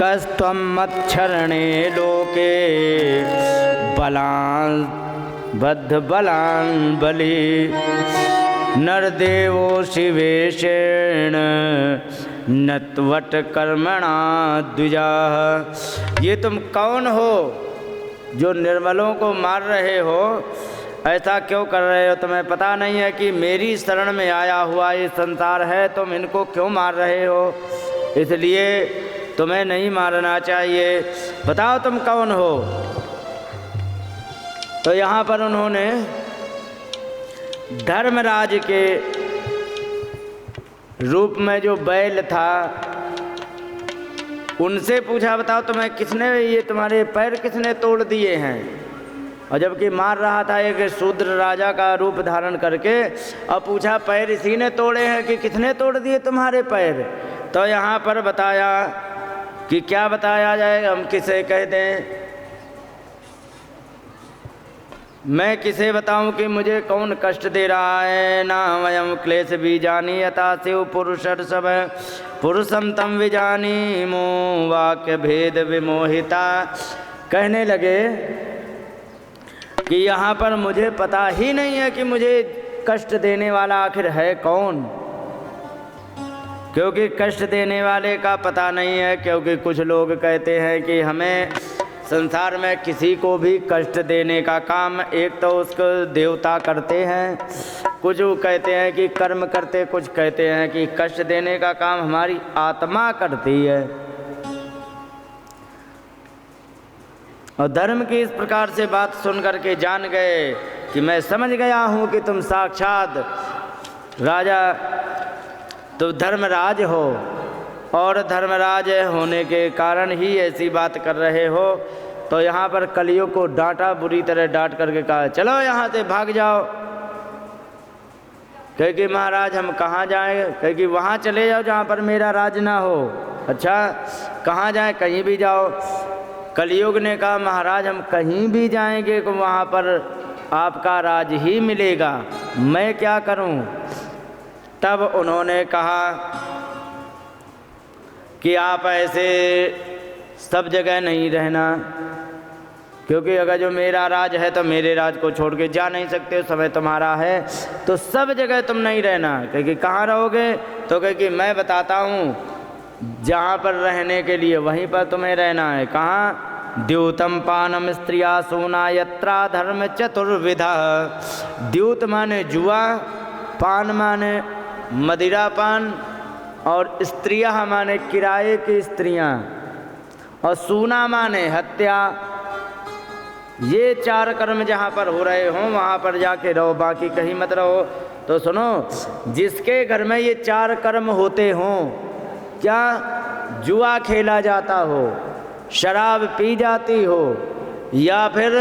कस्त्वं मच्छरणे लोके बलान् बद्ध बलान् बलि नरदेवो शिवेशेण नत्वट कर्मणा द्विजाः। ये तुम कौन हो जो निर्मलों को मार रहे हो? ऐसा क्यों कर रहे हो? तुम्हें पता नहीं है कि मेरी शरण में आया हुआ ये संसार है, तुम इनको क्यों मार रहे हो? इसलिए तुम्हें नहीं मारना चाहिए। बताओ तुम कौन हो? तो यहाँ पर उन्होंने धर्मराज के रूप में जो बैल था उनसे पूछा, बताओ तुम्हें किसने, ये तुम्हारे पैर किसने तोड़ दिए हैं? और जबकि मार रहा था एक शूद्र राजा का रूप धारण करके, और पूछा पैर इसी ने तोड़े हैं कि किसने तोड़ दिए तुम्हारे पैर? तो यहाँ पर बताया कि क्या बताया जाए, हम किसे कह दें? मैं किसे बताऊं कि मुझे कौन कष्ट दे रहा है? ना वयम क्लेश बीजानी यथा शिव पुरुषर सब पुरुषम तम विजानी मो वाक्य भेद विमोहिता। कहने लगे कि यहाँ पर मुझे पता ही नहीं है कि मुझे कष्ट देने वाला आखिर है कौन, क्योंकि कष्ट देने वाले का पता नहीं है। क्योंकि कुछ लोग कहते हैं कि हमें संसार में किसी को भी कष्ट देने का काम एक तो उसको देवता करते हैं, कुछ कहते हैं कि कर्म करते, कुछ कहते हैं कि कष्ट देने का काम हमारी आत्मा करती है। और धर्म की इस प्रकार से बात सुन करके जान गए कि मैं समझ गया हूँ कि तुम साक्षात राजा तो धर्मराज हो, और धर्मराज होने के कारण ही ऐसी बात कर रहे हो। तो यहाँ पर कलियुग को डांटा, बुरी तरह डांट करके कहा चलो यहाँ से भाग जाओ। कहे कि महाराज हम कहाँ जाएं? कहे कि वहाँ चले जाओ जहाँ पर मेरा राज ना हो। अच्छा कहाँ जाएं? कहीं भी जाओ। कलियुग ने कहा महाराज हम कहीं भी जाएंगे तो वहाँ पर आपका राज ही मिलेगा, मैं क्या करूँ? तब उन्होंने कहा कि आप ऐसे सब जगह नहीं रहना, क्योंकि अगर जो मेरा राज है तो मेरे राज को छोड़ के जा नहीं सकते हो, समय तुम्हारा है तो सब जगह तुम नहीं रहना। क्योंकि कहाँ रहोगे? तो कहे कि मैं बताता हूँ जहाँ पर रहने के लिए वहीं पर तुम्हें रहना है। कहाँ? द्यूतम पानम स्त्रिया सोना यत्रा धर्म चतुर्विधा। द्यूत माने जुआ, पान माने मदिरा पान, और स्त्रियाँ माने किराए की स्त्रियाँ, और सूना माने हत्या। ये चार कर्म जहाँ पर हो रहे हों वहाँ पर जाके रहो, बाकी कहीं मत रहो। तो सुनो, जिसके घर में ये चार कर्म होते हों, क्या जुआ खेला जाता हो, शराब पी जाती हो, या फिर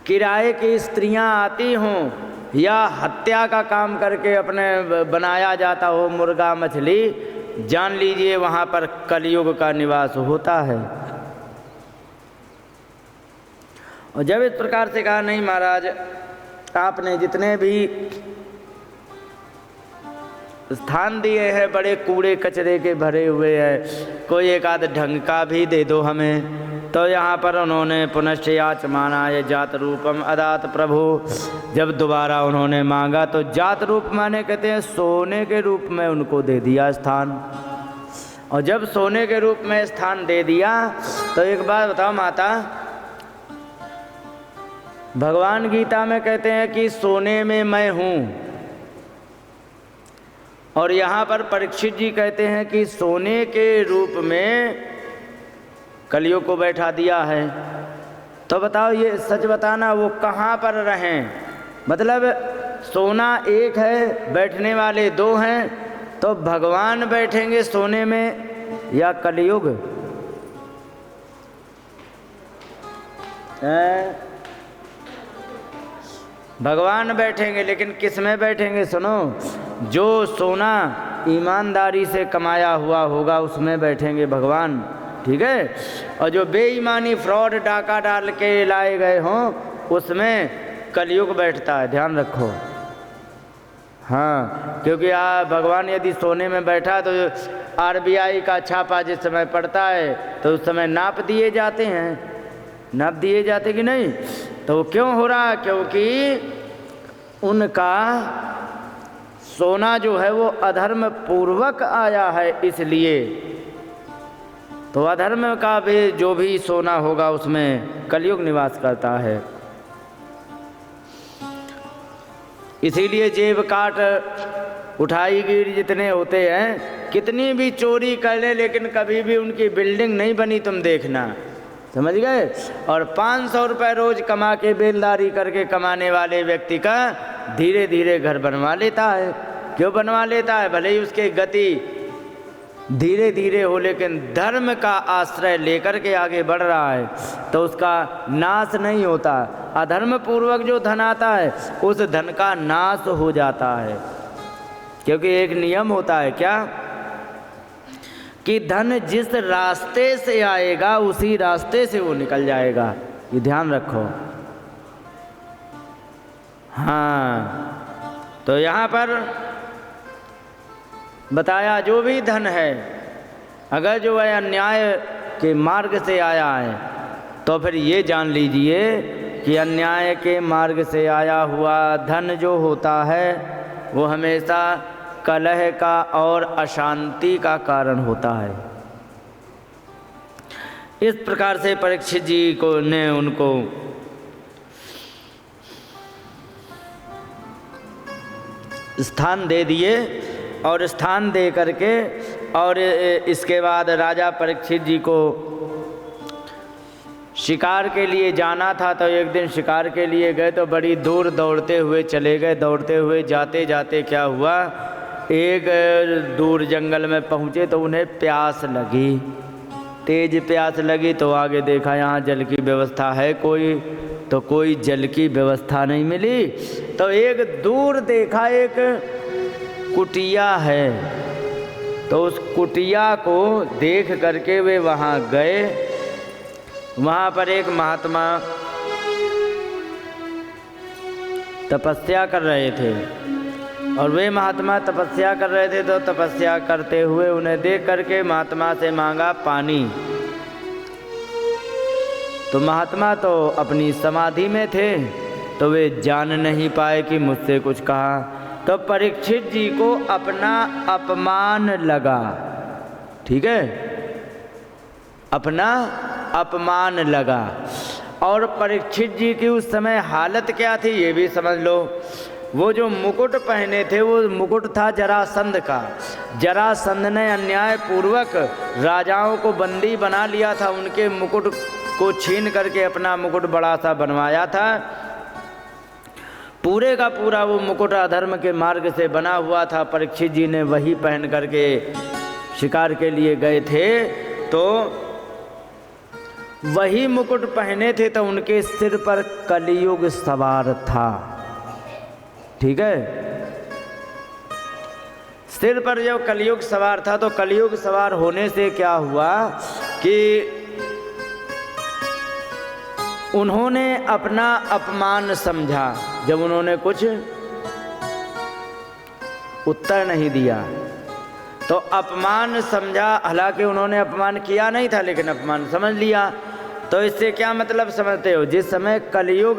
किराए की स्त्रियाँ आती हों, या हत्या का काम करके अपने बनाया जाता हो मुर्गा मछली, जान लीजिए वहाँ पर कलियुग का निवास होता है। और जब इस प्रकार से कहा नहीं महाराज आपने जितने भी स्थान दिए हैं बड़े कूड़े कचरे के भरे हुए हैं, कोई एक आध ढंग का भी दे दो हमें। तो यहाँ पर उन्होंने पुनश्च याचमानाय जात रूपम अदात प्रभु। जब दोबारा उन्होंने मांगा तो जात रूप माने कहते हैं सोने के रूप में उनको दे दिया स्थान। और जब सोने के रूप में स्थान दे दिया तो एक बात बताओ माता, भगवान गीता में कहते हैं कि सोने में मैं हूँ, और यहाँ पर परीक्षित जी कहते हैं कि सोने के रूप में कलियुग को बैठा दिया है। तो बताओ ये सच बताना वो कहाँ पर रहें? मतलब सोना एक है, बैठने वाले दो हैं, तो भगवान बैठेंगे सोने में या कलियुग? भगवान बैठेंगे, लेकिन किस में बैठेंगे? सुनो, जो सोना ईमानदारी से कमाया हुआ होगा उसमें बैठेंगे भगवान, ठीक है। और जो बेईमानी फ्रॉड डाका डाल के लाए गए हों उसमें कलियुग बैठता है, ध्यान रखो। हाँ, क्योंकि भगवान यदि सोने में बैठा तो RBI का छापा जिस समय पड़ता है तो उस समय नाप दिए जाते हैं, नाप दिए जाते कि नहीं। तो क्यों हो रहा? क्योंकि उनका सोना जो है वो अधर्म पूर्वक आया है, इसलिए। तो अधर्म का भी जो भी सोना होगा उसमें कलयुग निवास करता है। इसीलिए जेब काट उठाई गिर जितने होते हैं, कितनी भी चोरी कर ले लेकिन कभी भी उनकी बिल्डिंग नहीं बनी, तुम देखना, समझ गए। और 500 रुपये रोज कमा के बेलदारी करके कमाने वाले व्यक्ति का धीरे धीरे घर बनवा लेता है। क्यों बनवा लेता है? भले ही उसके गति धीरे धीरे हो, लेकिन धर्म का आश्रय लेकर के आगे बढ़ रहा है तो उसका नाश नहीं होता। अधर्म पूर्वक जो धन आता है उस धन का नाश हो जाता है, क्योंकि एक नियम होता है क्या कि धन जिस रास्ते से आएगा उसी रास्ते से वो निकल जाएगा, ये ध्यान रखो। हाँ, तो यहाँ पर बताया जो भी धन है अगर जो है अन्याय के मार्ग से आया है तो फिर ये जान लीजिए कि अन्याय के मार्ग से आया हुआ धन जो होता है वो हमेशा कलह का और अशांति का कारण होता है। इस प्रकार से परीक्षित जी को ने उनको स्थान दे दिए, और स्थान दे करके और इसके बाद राजा परीक्षित जी को शिकार के लिए जाना था। तो एक दिन शिकार के लिए गए तो बड़ी दूर दौड़ते हुए चले गए। दौड़ते हुए जाते जाते क्या हुआ, एक दूर जंगल में पहुँचे तो उन्हें प्यास लगी, तेज प्यास लगी। तो आगे देखा यहाँ जल की व्यवस्था है कोई, तो कोई जल की व्यवस्था नहीं मिली। तो एक दूर देखा एक कुटिया है, तो उस कुटिया को देख करके वे वहाँ गए। वहाँ पर एक महात्मा तपस्या कर रहे थे, और वे महात्मा तपस्या कर रहे थे तो तपस्या करते हुए उन्हें देख करके महात्मा से मांगा पानी। तो महात्मा तो अपनी समाधि में थे तो वे जान नहीं पाए कि मुझसे कुछ कहा। तो परीक्षित जी को अपना अपमान लगा, ठीक है, अपना अपमान लगा। और परीक्षित जी की उस समय हालत क्या थी ये भी समझ लो। वो जो मुकुट पहने थे वो मुकुट था जरासंध का। जरासंध ने अन्याय पूर्वक राजाओं को बंदी बना लिया था, उनके मुकुट को छीन करके अपना मुकुट बड़ा सा बनवाया था। पूरे का पूरा वो मुकुट अधर्म के मार्ग से बना हुआ था। परीक्षित जी ने वही पहन करके शिकार के लिए गए थे, तो वही मुकुट पहने थे तो उनके सिर पर कलियुग सवार था, ठीक है। सिर पर जब कलियुग सवार था तो कलियुग सवार होने से क्या हुआ कि उन्होंने अपना अपमान समझा। जब उन्होंने कुछ उत्तर नहीं दिया तो अपमान समझा। हालांकि उन्होंने अपमान किया नहीं था लेकिन अपमान समझ लिया। तो इससे क्या मतलब समझते हो, जिस समय कलयुग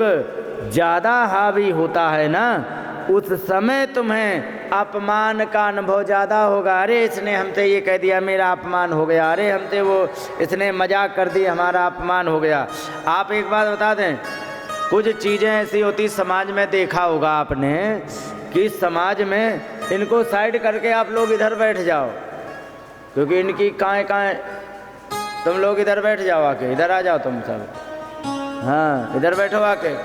ज़्यादा हावी होता है ना उस समय तुम्हें अपमान का अनुभव ज़्यादा होगा। अरे इसने हमसे ये कह दिया, मेरा अपमान हो गया। अरे हमसे वो इसने मजाक कर दी, हमारा अपमान हो गया। आप एक बात बता दें, कुछ चीज़ें ऐसी होती समाज में, देखा होगा आपने कि समाज में इनको साइड करके आप लोग इधर बैठ जाओ, क्योंकि इनकी काएं तुम लोग इधर बैठ जाओ, आके इधर आ जाओ तुम सब, हाँ इधर बैठो आके,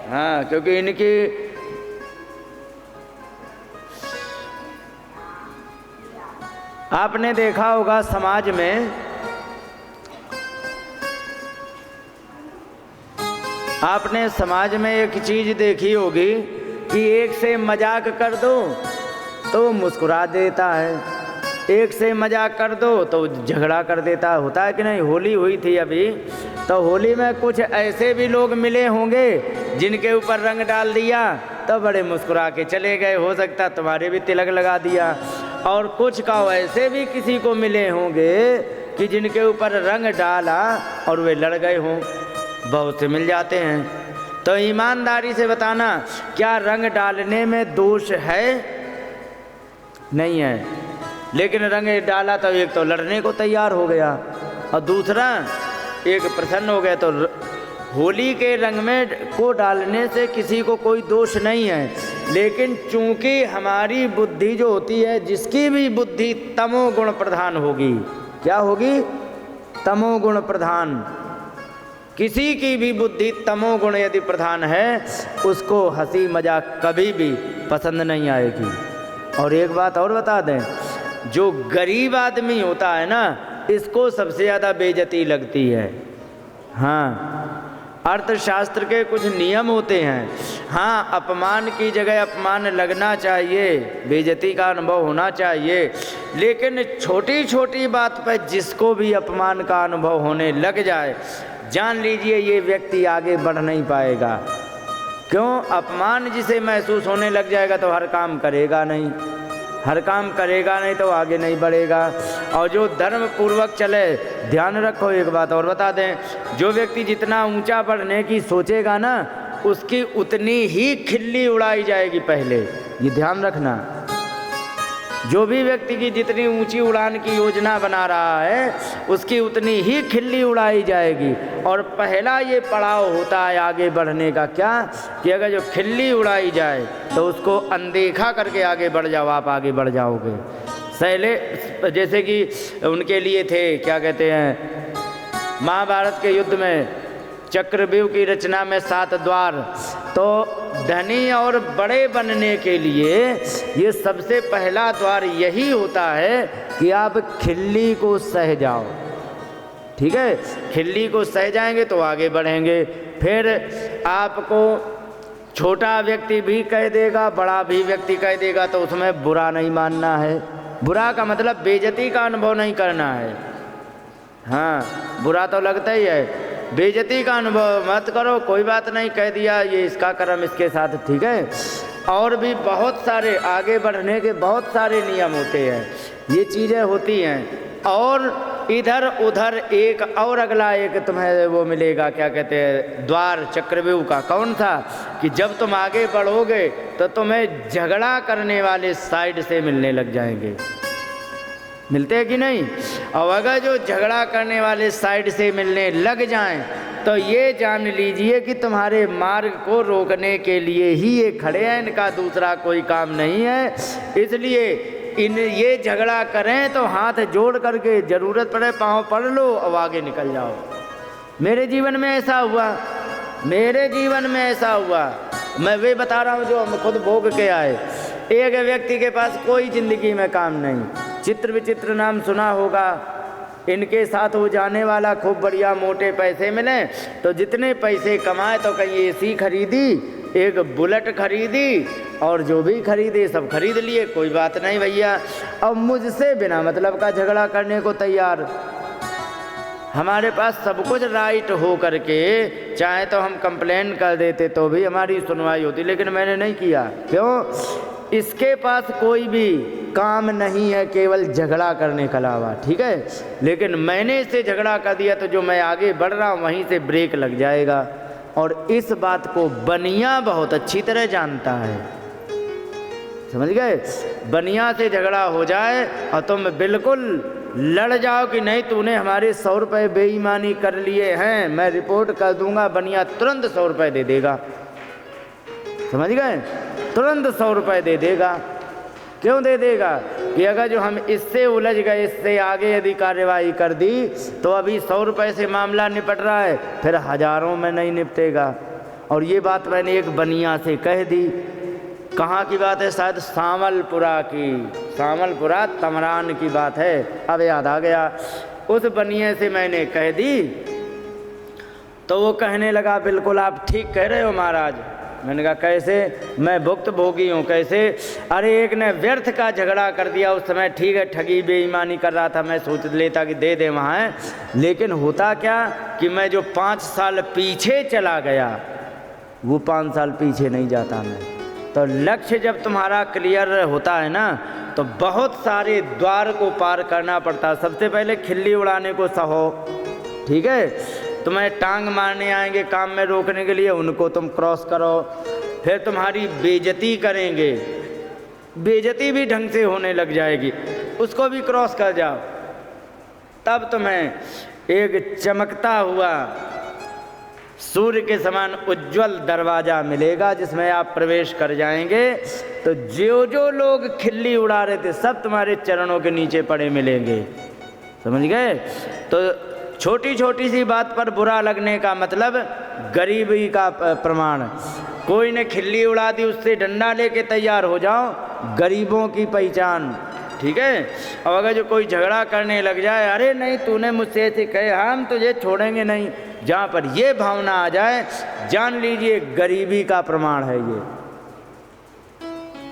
हाँ क्योंकि इनकी आपने देखा होगा समाज में आपने समाज में एक चीज देखी होगी कि एक से मजाक कर दो तो मुस्कुरा देता है, एक से मजाक कर दो तो झगड़ा कर देता है। होता है कि नहीं। होली हुई थी अभी, तो होली में कुछ ऐसे भी लोग मिले होंगे जिनके ऊपर रंग डाल दिया तो बड़े मुस्कुरा के चले गए। हो सकता तुम्हारे भी तिलक लगा दिया। और कुछ का ऐसे भी किसी को मिले होंगे कि जिनके ऊपर रंग डाला और वे लड़ गए हों, बहुत से मिल जाते हैं। तो ईमानदारी से बताना, क्या रंग डालने में दोष है? नहीं है। लेकिन रंग डाला तो एक तो लड़ने को तैयार हो गया और दूसरा एक प्रसन्न हो गया। तो होली के रंग में को डालने से किसी को कोई दोष नहीं है। लेकिन चूंकि हमारी बुद्धि जो होती है, जिसकी भी बुद्धि तमोगुण प्रधान होगी, क्या होगी? तमोगुण प्रधान। किसी की भी बुद्धि तमोगुण यदि प्रधान है, उसको हंसी मजाक कभी भी पसंद नहीं आएगी। और एक बात और बता दें, जो गरीब आदमी होता है ना, इसको सबसे ज़्यादा बेइज्जती लगती है। हाँ, अर्थशास्त्र के कुछ नियम होते हैं। हाँ, अपमान की जगह अपमान लगना चाहिए, बेइज्जती का अनुभव होना चाहिए। लेकिन छोटी छोटी बात पर जिसको भी अपमान का अनुभव होने लग जाए, जान लीजिए ये व्यक्ति आगे बढ़ नहीं पाएगा। क्यों? अपमान जिसे महसूस होने लग जाएगा तो हर काम करेगा नहीं, हर काम करेगा नहीं तो आगे नहीं बढ़ेगा। और जो धर्म पूर्वक चले, ध्यान रखो एक बात और बता दें, जो व्यक्ति जितना ऊंचा बढ़ने की सोचेगा ना, उसकी उतनी ही खिल्ली उड़ाई जाएगी पहले, ये ध्यान रखना। जो भी व्यक्ति की जितनी ऊंची उड़ान की योजना बना रहा है, उसकी उतनी ही खिल्ली उड़ाई जाएगी। और पहला ये पड़ाव होता है आगे बढ़ने का, क्या? कि अगर जो खिल्ली उड़ाई जाए तो उसको अनदेखा करके आगे बढ़ जाओ, आप आगे बढ़ जाओगे। पहले जैसे कि उनके लिए थे, क्या कहते हैं, महाभारत के युद्ध में चक्रव्यूह की रचना में 7 द्वार। तो धनी और बड़े बनने के लिए ये सबसे पहला द्वार यही होता है कि आप खिल्ली को सह जाओ। ठीक है, खिल्ली को सह जाएंगे तो आगे बढ़ेंगे। फिर आपको छोटा व्यक्ति भी कह देगा, बड़ा भी व्यक्ति कह देगा, तो उसमें बुरा नहीं मानना है। बुरा का मतलब बेइज्जती का अनुभव नहीं करना है। हाँ, बुरा तो लगता ही है, बेइज्जती का अनुभव मत करो। कोई बात नहीं, कह दिया, ये इसका कर्म इसके साथ, ठीक है। और भी बहुत सारे आगे बढ़ने के बहुत सारे नियम होते हैं, ये चीज़ें होती हैं। और इधर उधर एक और अगला एक तुम्हें वो मिलेगा, क्या कहते हैं, द्वार चक्रव्यूह का। कौन सा? कि जब तुम आगे बढ़ोगे तो तुम्हें झगड़ा करने वाले साइड से मिलने लग जाएंगे। मिलते हैं कि नहीं? और अगर जो झगड़ा करने वाले साइड से मिलने लग जाएं, तो ये जान लीजिए कि तुम्हारे मार्ग को रोकने के लिए ही ये खड़े हैं, इनका दूसरा कोई काम नहीं है। इसलिए ये झगड़ा करें तो हाथ जोड़ करके, ज़रूरत पड़े पाँव पड़ लो और आगे निकल जाओ। मेरे जीवन में ऐसा हुआ, मेरे जीवन में ऐसा हुआ। मैं वे बता रहा हूँ जो हम खुद भोग के आए। एक व्यक्ति के पास कोई ज़िंदगी में काम नहीं, चित्र विचित्र नाम सुना होगा। इनके साथ वो जाने वाला, खूब बढ़िया मोटे पैसे मिले तो जितने पैसे कमाए तो कहीं एसी खरीदी, एक बुलेट खरीदी, और जो भी खरीदे सब खरीद लिए। कोई बात नहीं भैया। अब मुझसे बिना मतलब का झगड़ा करने को तैयार। हमारे पास सब कुछ राइट हो करके, चाहे तो हम कंप्लेन कर देते तो भी हमारी सुनवाई होती, लेकिन मैंने नहीं किया। क्यों? इसके पास कोई भी काम नहीं है, केवल झगड़ा करने के अलावा, ठीक है। लेकिन मैंने इससे झगड़ा कर दिया तो जो मैं आगे बढ़ रहा हूँ वहीं से ब्रेक लग जाएगा। और इस बात को बनिया बहुत अच्छी तरह जानता है, समझ गए। बनिया से झगड़ा हो जाए और तुम बिल्कुल लड़ जाओ कि नहीं, तूने हमारे 100 रुपये बेईमानी कर लिए हैं, मैं रिपोर्ट कर दूंगा, बनिया तुरंत 100 रुपये दे देगा, समझ गए। तुरंत 100 रुपये दे देगा। क्यों दे देगा? कि अगर जो हम इससे उलझ गए, इससे आगे यदि कार्यवाही कर दी तो अभी 100 रुपये से मामला निपट रहा है, फिर हज़ारों में नहीं निपटेगा। और ये बात मैंने एक बनिया से कह दी। कहाँ की बात है? शायद सामलपुरा की, सामलपुरा तमरान की बात है, अब याद आ गया। उस बनिए से मैंने कह दी तो वो कहने लगा, बिल्कुल आप ठीक कह रहे हो महाराज। मैंने कहा कैसे? मैं भुक्त भोगी हूँ। कैसे? अरे एक ने व्यर्थ का झगड़ा कर दिया, उस समय ठीक है ठगी बेईमानी कर रहा था, मैं सोच लेता कि दे दे वहाँ है। लेकिन होता क्या कि मैं जो 5 साल पीछे चला गया, वो 5 साल पीछे नहीं जाता मैं। तो लक्ष्य जब तुम्हारा क्लियर होता है ना तो बहुत सारे द्वार को पार करना पड़ता है। सबसे पहले खिल्ली उड़ाने को सहो, ठीक है, तुम्हें टांग मारने आएंगे काम में रोकने के लिए, उनको तुम क्रॉस करो। फिर तुम्हारी बेइज्जती करेंगे, बेइज्जती भी ढंग से होने लग जाएगी, उसको भी क्रॉस कर जाओ। तब तुम्हें एक चमकता हुआ सूर्य के समान उज्जवल दरवाज़ा मिलेगा जिसमें आप प्रवेश कर जाएंगे। तो जो लोग खिल्ली उड़ा रहे थे सब तुम्हारे चरणों के नीचे पड़े मिलेंगे, समझ गए। तो छोटी छोटी सी बात पर बुरा लगने का मतलब गरीबी का प्रमाण। कोई ने खिल्ली उड़ा दी, उससे डंडा लेके तैयार हो जाओ, गरीबों की पहचान, ठीक है। अब अगर जो कोई झगड़ा करने लग जाए, अरे नहीं तूने मुझसे ऐसे कहे, हम तुझे छोड़ेंगे नहीं, जहाँ पर ये भावना आ जाए जान लीजिए गरीबी का प्रमाण है ये।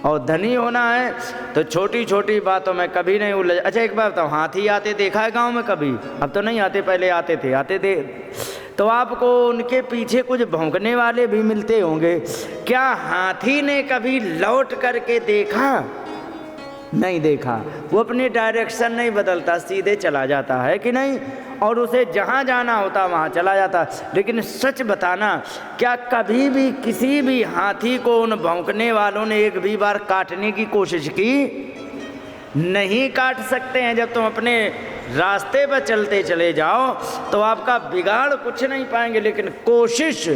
और धनी होना है तो छोटी छोटी बातों में कभी नहीं उलझ। अच्छा एक बात बताओ, हाथी आते देखा है गांव में कभी? अब तो नहीं आते, पहले आते थे। तो आपको उनके पीछे कुछ भौंकने वाले भी मिलते होंगे। क्या हाथी ने कभी लौट करके देखा? नहीं देखा। वो अपनी डायरेक्शन नहीं बदलता, सीधे चला जाता है कि नहीं, और उसे जहाँ जाना होता वहाँ चला जाता। लेकिन सच बताना, क्या कभी भी किसी भी हाथी को उन भौंकने वालों ने एक भी बार काटने की कोशिश की? नहीं काट सकते हैं। जब तुम अपने रास्ते पर चलते चले जाओ तो आपका बिगाड़ कुछ नहीं पाएंगे, लेकिन कोशिश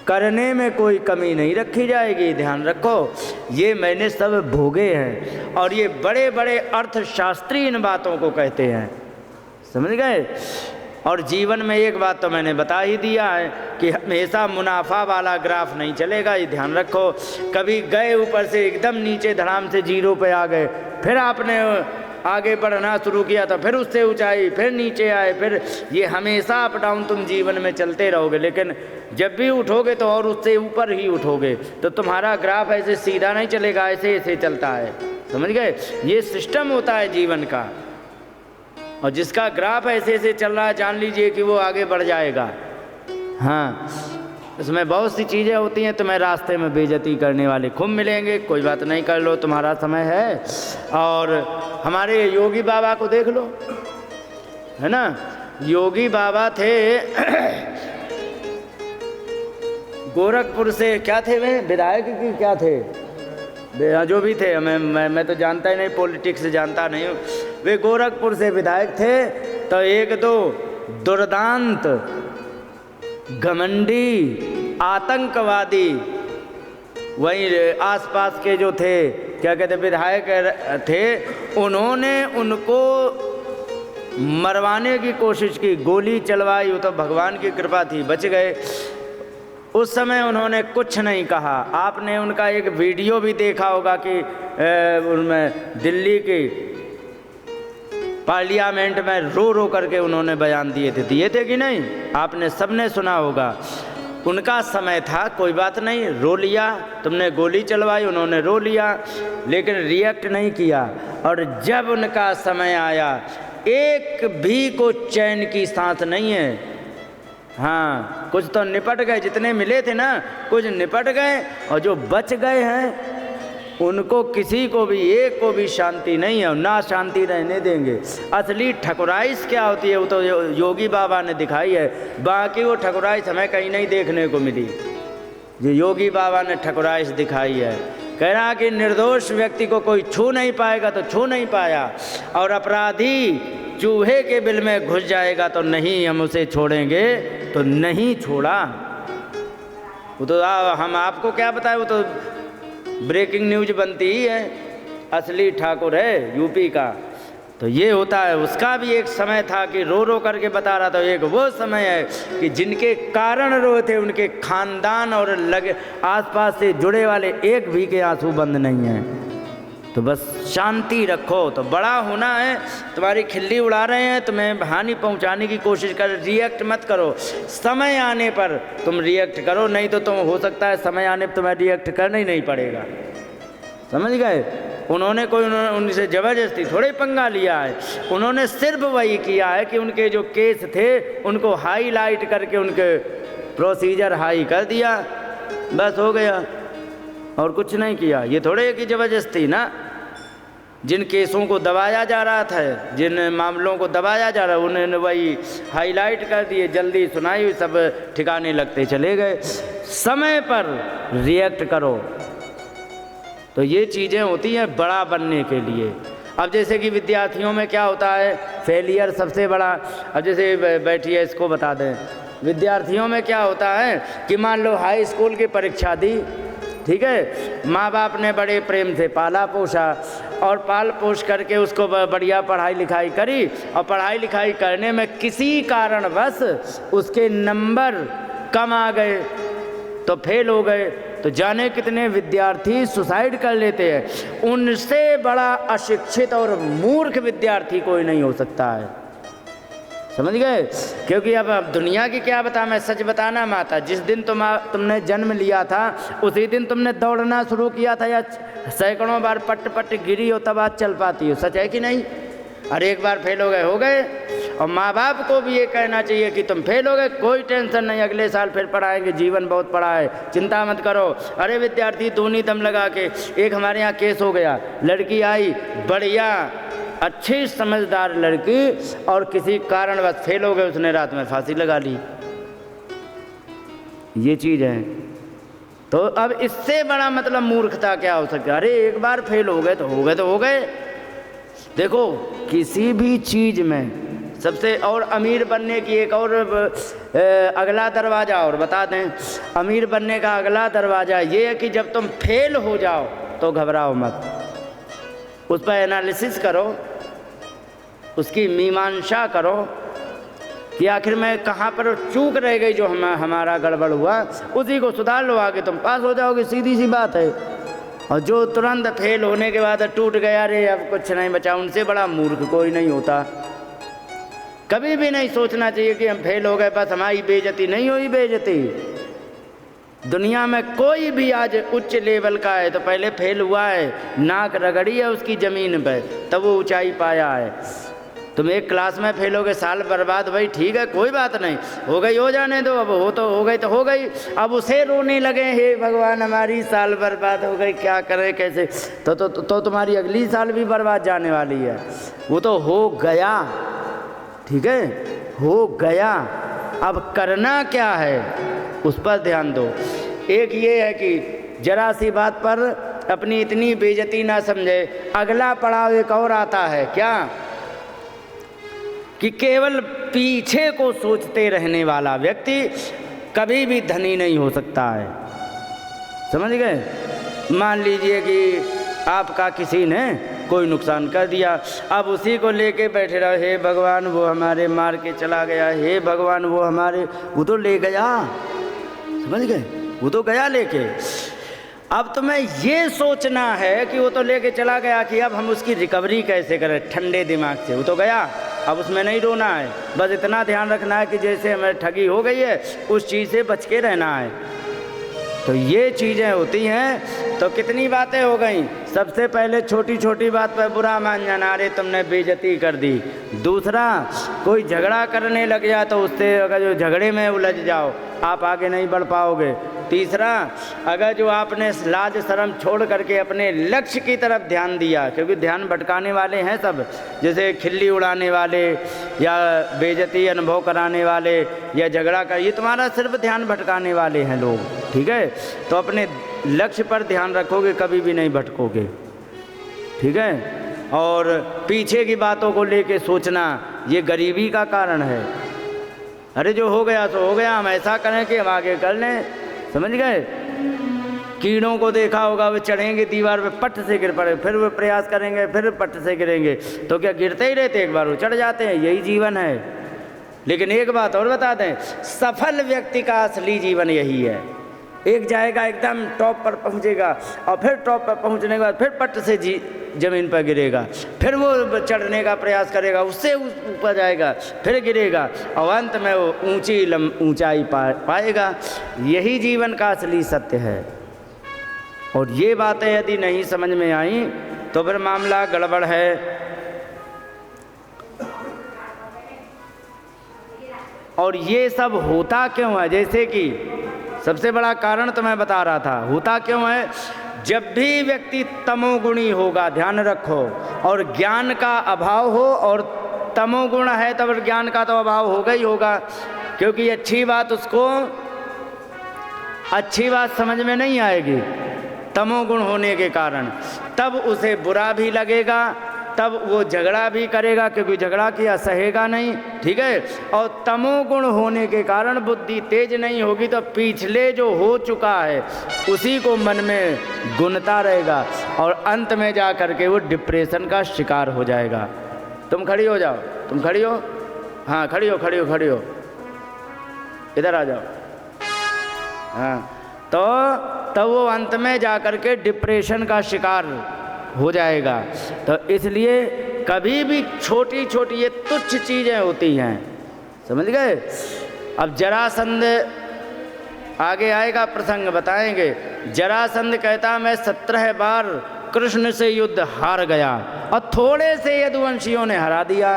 करने में कोई कमी नहीं रखी जाएगी। ध्यान रखो, ये मैंने सब भोगे हैं, और ये बड़े बड़े अर्थशास्त्री इन बातों को कहते हैं, समझ गए। और जीवन में एक बात तो मैंने बता ही दिया है कि हमेशा मुनाफा वाला ग्राफ नहीं चलेगा, ये ध्यान रखो। कभी गए ऊपर से एकदम नीचे धड़ाम से जीरो पे आ गए, फिर आपने आगे बढ़ना शुरू किया तो फिर उससे ऊंचाई, फिर नीचे आए, फिर ये हमेशा अप डाउन तुम जीवन में चलते रहोगे। लेकिन जब भी उठोगे तो और उससे ऊपर ही उठोगे, तो तुम्हारा ग्राफ ऐसे सीधा नहीं चलेगा, ऐसे ऐसे चलता है, समझ गए। ये सिस्टम होता है जीवन का, और जिसका ग्राफ ऐसे ऐसे चल रहा है जान लीजिए कि वो आगे बढ़ जाएगा। हाँ, इसमें बहुत सी चीज़ें होती हैं, तुम्हें रास्ते में बेइज्जती करने वाले खूब मिलेंगे, कोई बात नहीं, कर लो, तुम्हारा समय है। और हमारे योगी बाबा को देख लो, है ना। योगी बाबा थे गोरखपुर से, क्या थे वे, विधायक की क्या थे, जो भी थे, मैं तो जानता ही नहीं, पॉलिटिक्स जानता नहीं हूँ। वे गोरखपुर से विधायक थे। तो एक दो दुर्दांत घमंडी आतंकवादी वहीं आसपास के जो थे, क्या कहते विधायक थे, उन्होंने उनको मरवाने की कोशिश की, गोली चलवाई। वो तो भगवान की कृपा थी, बच गए। उस समय उन्होंने कुछ नहीं कहा। आपने उनका एक वीडियो भी देखा होगा कि उनमें दिल्ली की पार्लियामेंट में रो रो करके उन्होंने बयान दिए थे कि नहीं? आपने सबने सुना होगा। उनका समय था, कोई बात नहीं, रो लिया, तुमने गोली चलवाई, उन्होंने रो लिया, लेकिन रिएक्ट नहीं किया। और जब उनका समय आया, एक भी को चैन की सांस नहीं है। हाँ, कुछ तो निपट गए, जितने मिले थे ना कुछ निपट गए, और जो बच गए हैं उनको किसी को भी, एक को भी शांति नहीं है, और ना शांति रहने देंगे। असली ठकुराइश क्या होती है वो तो योगी बाबा ने दिखाई है, बाकी वो ठकुराइश हमें कहीं नहीं देखने को मिली। जो योगी बाबा ने ठकुराइश दिखाई है, कह रहा कि निर्दोष व्यक्ति को कोई छू नहीं पाएगा तो छू नहीं पाया, और अपराधी चूहे के बिल में घुस जाएगा तो नहीं हम उसे छोड़ेंगे, तो नहीं छोड़ा। वो तो हम आपको क्या बताएं, वो तो ब्रेकिंग न्यूज बनती ही है। असली ठाकुर है यूपी का। तो ये होता है। उसका भी एक समय था कि रो रो करके बता रहा था। एक वो समय है कि जिनके कारण रोए थे उनके खानदान और लगे आसपास से जुड़े वाले एक भी के आंसू बंद नहीं हैं। तो बस शांति रखो। तो बड़ा होना है, तुम्हारी खिल्ली उड़ा रहे हैं, तुम्हें हानि पहुंचाने की कोशिश कर, रिएक्ट मत करो। समय आने पर तुम रिएक्ट करो, नहीं तो तुम हो सकता है समय आने पर तुम्हें रिएक्ट करना ही नहीं पड़ेगा। समझ गए? उन्होंने उनसे ज़बरदस्ती थोड़े पंगा लिया है। उन्होंने सिर्फ वही किया है कि उनके जो केस थे उनको हाईलाइट करके उनके प्रोसीजर हाई कर दिया, बस हो गया। और कुछ नहीं किया। ये थोड़े कि ज़बरदस्ती ना, जिन केसों को दबाया जा रहा था, जिन मामलों को दबाया जा रहा है, उन्होंने वही हाईलाइट कर दिए, जल्दी सुनाई, सब ठिकाने लगते चले गए। समय पर रिएक्ट करो। तो ये चीज़ें होती हैं बड़ा बनने के लिए। अब जैसे कि विद्यार्थियों में क्या होता है, फेलियर सबसे बड़ा। अब जैसे बैठिए इसको बता दें, विद्यार्थियों में क्या होता है कि मान लो हाई स्कूल की परीक्षा दी, ठीक है, माँ बाप ने बड़े प्रेम से पाला पोसा और पाल पोस करके उसको बढ़िया पढ़ाई लिखाई करी, और पढ़ाई लिखाई करने में किसी कारणवश उसके नंबर कम आ गए तो फेल हो गए, तो जाने कितने विद्यार्थी सुसाइड कर लेते हैं। उनसे बड़ा अशिक्षित और मूर्ख विद्यार्थी कोई नहीं हो सकता है, समझ गए। क्योंकि अब दुनिया की क्या बता, मैं सच बताना माता, जिस दिन तुमने जन्म लिया था उसी दिन तुमने दौड़ना शुरू किया था, या सैकड़ों बार पट पट गिरी हो तब आज चल पाती हो, सच है कि नहीं। अरे एक बार फेल हो गए। और माँ बाप को भी ये कहना चाहिए कि तुम फेल हो गए, कोई टेंशन नहीं, अगले साल फिर पढ़ाएंगे, जीवन बहुत बड़ा है, चिंता मत करो। अरे विद्यार्थी दूनी दम लगा के, एक हमारे यहाँ केस हो गया, लड़की आई बढ़िया अच्छी समझदार लड़की, और किसी कारणवश फेल हो गए, उसने रात में फांसी लगा ली। ये चीज़ है। तो अब इससे बड़ा मतलब मूर्खता क्या हो सकता है। अरे एक बार फेल हो गए तो हो गए तो हो गए। देखो किसी भी चीज़ में सबसे, और अमीर बनने की एक और अगला दरवाज़ा और बता दें, अमीर बनने का अगला दरवाज़ा ये है कि जब तुम फेल हो जाओ तो घबराओ मत, उस पर एनालिसिस करो, उसकी मीमांसा करो कि आखिर में कहाँ पर चूक रह गई, जो हमारा गड़बड़ हुआ उसी को सुधार लो, आगे तुम पास हो जाओगे, सीधी सी बात है। और जो तुरंत फेल होने के बाद टूट गया, रे अब कुछ नहीं बचा, उनसे बड़ा मूर्ख कोई नहीं होता। कभी भी नहीं सोचना चाहिए कि हम फेल हो गए बस हमारी बेइज्जती नहीं हुई। बेइज्जती दुनिया में कोई भी आज उच्च लेवल का है तो पहले फेल हुआ है, नाक रगड़ी है उसकी ज़मीन पे, तब वो ऊंचाई पाया है। तुम एक क्लास में फेल हो गए, साल बर्बाद, भाई ठीक है कोई बात नहीं, हो गई हो जाने दो, अब हो तो हो गई तो हो गई। अब उसे रोने लगे, हे भगवान हमारी साल बर्बाद हो गई, क्या करें कैसे, तो तुम्हारी अगली साल भी बर्बाद जाने वाली है। वो तो हो गया, ठीक है, हो गया, अब करना क्या है उस पर ध्यान दो। एक ये है कि जरा सी बात पर अपनी इतनी बेइज्जती ना समझे। अगला पड़ाव एक और आता है, क्या कि केवल पीछे को सोचते रहने वाला व्यक्ति कभी भी धनी नहीं हो सकता है, समझ गए। मान लीजिए कि आपका किसी ने कोई नुकसान कर दिया, अब उसी को लेके बैठे रहो, हे भगवान वो हमारे मार के चला गया, हे भगवान वो तो ले गया, समझ गए, वो तो गया लेके। अब तुम्हें ये सोचना है कि वो तो लेके चला गया, कि अब हम उसकी रिकवरी कैसे करें ठंडे दिमाग से। वो तो गया, अब उसमें नहीं रोना है, बस इतना ध्यान रखना है कि जैसे हमें ठगी हो गई है उस चीज़ से बच के रहना है। तो ये चीज़ें होती हैं। तो कितनी बातें हो गई। सबसे पहले छोटी छोटी बात पर बुरा मान जाना, अरे तुमने बेइज्जती कर दी। दूसरा, कोई झगड़ा करने लग जाए तो उससे अगर जो झगड़े में उलझ जाओ आप आगे नहीं बढ़ पाओगे। तीसरा, अगर जो आपने लाज शर्म छोड़ करके अपने लक्ष्य की तरफ ध्यान दिया, क्योंकि ध्यान भटकाने वाले हैं सब, जैसे खिल्ली उड़ाने वाले या बेइज्जती अनुभव कराने वाले या झगड़ा कर, ये तुम्हारा सिर्फ ध्यान भटकाने वाले हैं लोग, ठीक है। तो अपने लक्ष्य पर ध्यान रखोगे कभी भी नहीं भटकोगे, ठीक है। और पीछे की बातों को लेके सोचना ये गरीबी का कारण है। अरे जो हो गया तो हो गया, हम ऐसा करें कि हम आगे कर लें, समझ गए। कीड़ों को देखा होगा, वे चढ़ेंगे दीवार पे पट से गिर पड़े, फिर वो प्रयास करेंगे, फिर पट से गिरेंगे, तो क्या गिरते ही रहते, एक बार वो चढ़ जाते हैं, यही जीवन है। लेकिन एक बात और बता दें, सफल व्यक्ति का असली जीवन यही है। एक जाएगा एकदम टॉप पर पहुंचेगा, और फिर टॉप पर पहुंचने के बाद फिर पट से जमीन पर गिरेगा, फिर वो चढ़ने का प्रयास करेगा, उससे ऊपर जाएगा, फिर गिरेगा, और अंत में वो ऊंचाई पाएगा। यही जीवन का असली सत्य है। और ये बातें यदि नहीं समझ में आई तो फिर मामला गड़बड़ है। और ये सब होता क्यों है, जैसे कि सबसे बड़ा कारण तो मैं बता रहा था, होता क्यों है जब भी व्यक्ति तमोगुणी होगा, ध्यान रखो, और ज्ञान का अभाव हो, और तमोगुण है तब ज्ञान का तो अभाव होगा ही होगा, क्योंकि अच्छी बात उसको अच्छी बात समझ में नहीं आएगी तमोगुण होने के कारण, तब उसे बुरा भी लगेगा, तब वो झगड़ा भी करेगा, क्योंकि झगड़ा किया सहेगा नहीं, ठीक है। और तमोगुण होने के कारण बुद्धि तेज नहीं होगी, तो पिछले जो हो चुका है उसी को मन में गुनता रहेगा, और अंत में जा कर के वो डिप्रेशन का शिकार हो जाएगा। तुम खड़ी हो जाओ, तुम खड़ी हो, हाँ खड़ी हो, खड़ी हो, खड़ी हो, इधर आ जाओ, हाँ। तो वो अंत में जा कर के डिप्रेशन का शिकार हो जाएगा। तो इसलिए कभी भी छोटी छोटी ये तुच्छ चीज़ें होती हैं, समझ गए। अब जरासंध आगे आएगा, प्रसंग बताएंगे। जरासंध कहता मैं 17 बार कृष्ण से युद्ध हार गया, और थोड़े से यदुवंशियों ने हरा दिया,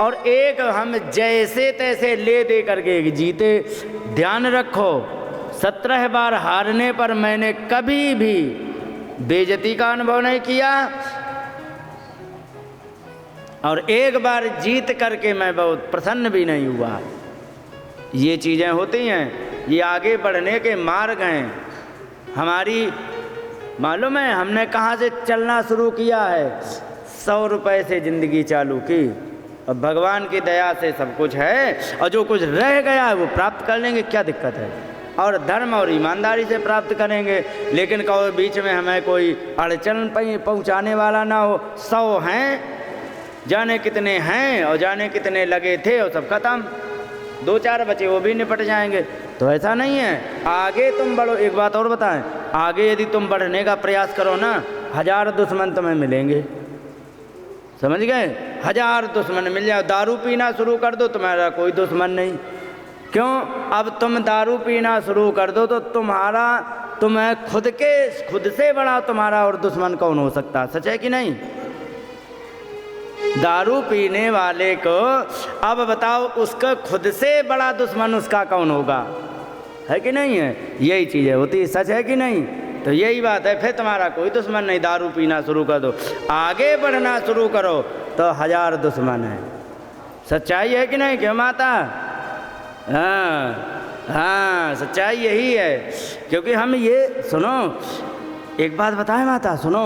और एक हम जैसे तैसे ले दे करके जीते। ध्यान रखो, 17 बार हारने पर मैंने कभी भी बेइज्जती का अनुभव नहीं किया, और एक बार जीत करके मैं बहुत प्रसन्न भी नहीं हुआ। ये चीज़ें होती हैं, ये आगे बढ़ने के मार्ग हैं। हमारी मालूम है हमने कहाँ से चलना शुरू किया है? 100 रुपये से ज़िंदगी चालू की, और भगवान की दया से सब कुछ है, और जो कुछ रह गया है वो प्राप्त कर लेंगे, क्या दिक्कत है, और धर्म और ईमानदारी से प्राप्त करेंगे। लेकिन कहो बीच में हमें कोई अड़चन पहुंचाने वाला ना हो। 100 हैं, जाने कितने हैं और जाने कितने लगे थे, और सब खत्म, 2-4 बचे वो भी निपट जाएंगे। तो ऐसा नहीं है, आगे तुम बढ़ो। एक बात और बताएं, आगे यदि तुम बढ़ने का प्रयास करो ना, 1000 दुश्मन तुम्हें मिलेंगे, समझ गए। 1000 दुश्मन मिल जाए। दारू पीना शुरू कर दो, तुम्हारा कोई दुश्मन नहीं। क्यों? अब तुम दारू पीना शुरू कर दो तो तुम्हें खुद से बड़ा तुम्हारा और दुश्मन कौन हो सकता? सच है कि नहीं? दारू पीने वाले को अब बताओ, उसका खुद से बड़ा दुश्मन उसका कौन होगा? है कि नहीं है? यही चीज़ें होती, सच है कि नहीं? तो यही बात है, फिर तुम्हारा कोई दुश्मन नहीं। दारू पीना शुरू कर दो, आगे बढ़ना शुरू करो तो 1000 दुश्मन है। सच्चाई है कि नहीं? क्यों माता? हाँ, सच्चाई यही है। क्योंकि हम ये सुनो, एक बात बताएं माता, सुनो,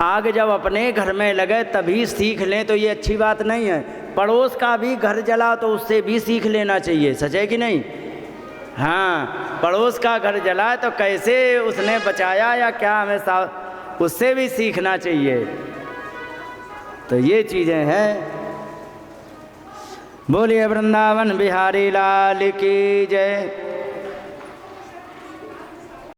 आग जब अपने घर में लगे तभी सीख लें तो ये अच्छी बात नहीं है। पड़ोस का भी घर जला तो उससे भी सीख लेना चाहिए, सच है कि नहीं? हाँ, पड़ोस का घर जला तो कैसे उसने बचाया या क्या, हमें उससे भी सीखना चाहिए। तो ये चीज़ें हैं। बोलिए वृंदावन बिहारी लाल की जय।